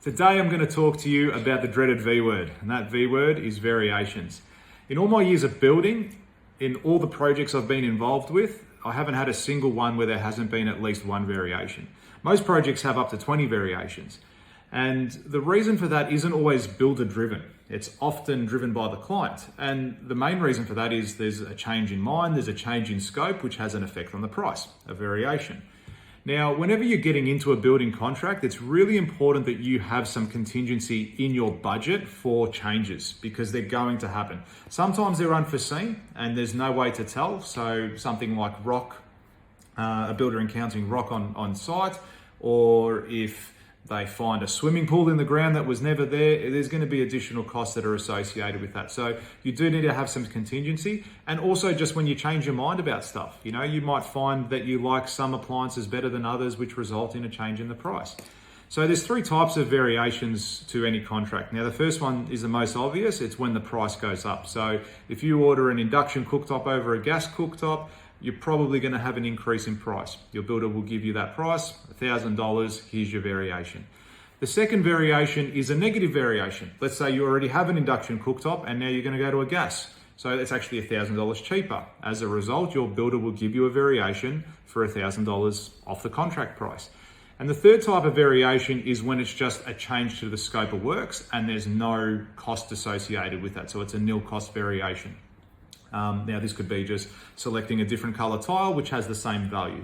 Today I'm going to talk to you about the dreaded V word, and that V word is variations. In all my years of building, in all the projects I've been involved with, I haven't had a single one where there hasn't been at least one variation. Most projects have up to 20 variations. And the reason for that isn't always builder driven. It's often driven by the client. And the main reason for that is there's a change in mind, there's a change in scope, which has an effect on the price, a variation. Now, whenever you're getting into a building contract, it's really important that you have some contingency in your budget for changes because they're going to happen. Sometimes they're unforeseen and there's no way to tell. So something like rock, a builder encountering rock on site, or if they find a swimming pool in the ground that was never there's going to be additional costs that are associated with that. So you do need to have some contingency. And also just when you change your mind about stuff, you might find that you like some appliances better than others, which result in a change in the price. So there's three types of variations to any contract. Now, the first one is the most obvious. It's when the price goes up. So if you order an induction cooktop over a gas cooktop, you're probably going to have an increase in price. Your builder will give you that price, $1,000, here's your variation. The second variation is a negative variation. Let's say you already have an induction cooktop and now you're going to go to a gas. So it's actually $1,000 cheaper. As a result, your builder will give you a variation for $1,000 off the contract price. And the third type of variation is when it's just a change to the scope of works and there's no cost associated with that. So it's a nil cost variation. Now this could be just selecting a different color tile, which has the same value.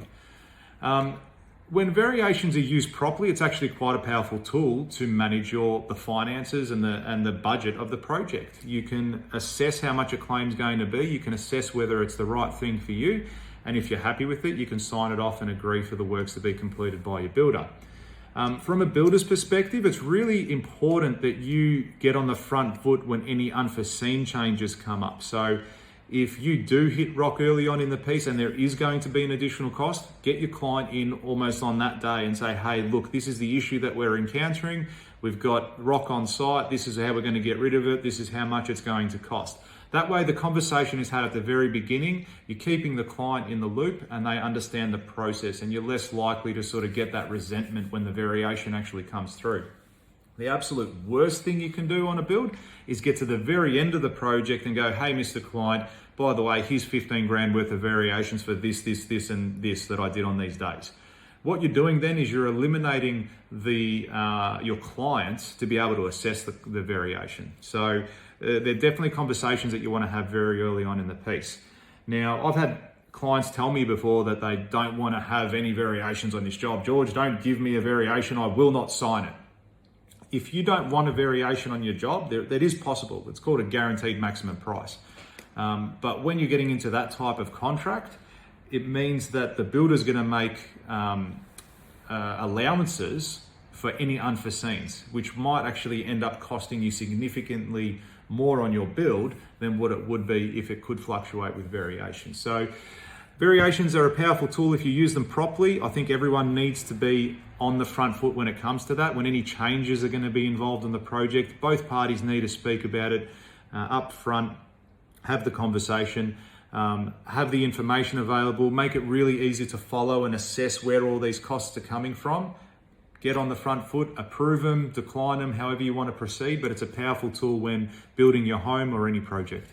When variations are used properly, it's actually quite a powerful tool to manage the finances and the budget of the project. You can assess how much a claim is going to be. You can assess whether it's the right thing for you. And if you're happy with it, you can sign it off and agree for the works to be completed by your builder. From a builder's perspective, it's really important that you get on the front foot when any unforeseen changes come up. So if you do hit rock early on in the piece and there is going to be an additional cost, get your client in almost on that day and say, hey, look, this is the issue that we're encountering. We've got rock on site. This is how we're going to get rid of it. This is how much it's going to cost. That way, the conversation is had at the very beginning. You're keeping the client in the loop and they understand the process, and you're less likely to sort of get that resentment when the variation actually comes through. The absolute worst thing you can do on a build is get to the very end of the project and go, hey, Mr. Client, by the way, here's 15 grand worth of variations for this, and this that I did on these days. What you're doing then is you're eliminating your clients to be able to assess the variation. So there are definitely conversations that you want to have very early on in the piece. Now, I've had clients tell me before that they don't want to have any variations on this job. George, don't give me a variation. I will not sign it. If you don't want a variation on your job, that is possible. It's called a guaranteed maximum price. But when you're getting into that type of contract, it means that the builder's going to make allowances for any unforeseens, which might actually end up costing you significantly more on your build than what it would be if it could fluctuate with variations. So variations are a powerful tool if you use them properly. I think everyone needs to be on the front foot when it comes to that. When any changes are going to be involved in the project, both parties need to speak about it up front, have the conversation, have the information available, make it really easy to follow and assess where all these costs are coming from. Get on the front foot, approve them, decline them, however you want to proceed, but it's a powerful tool when building your home or any project.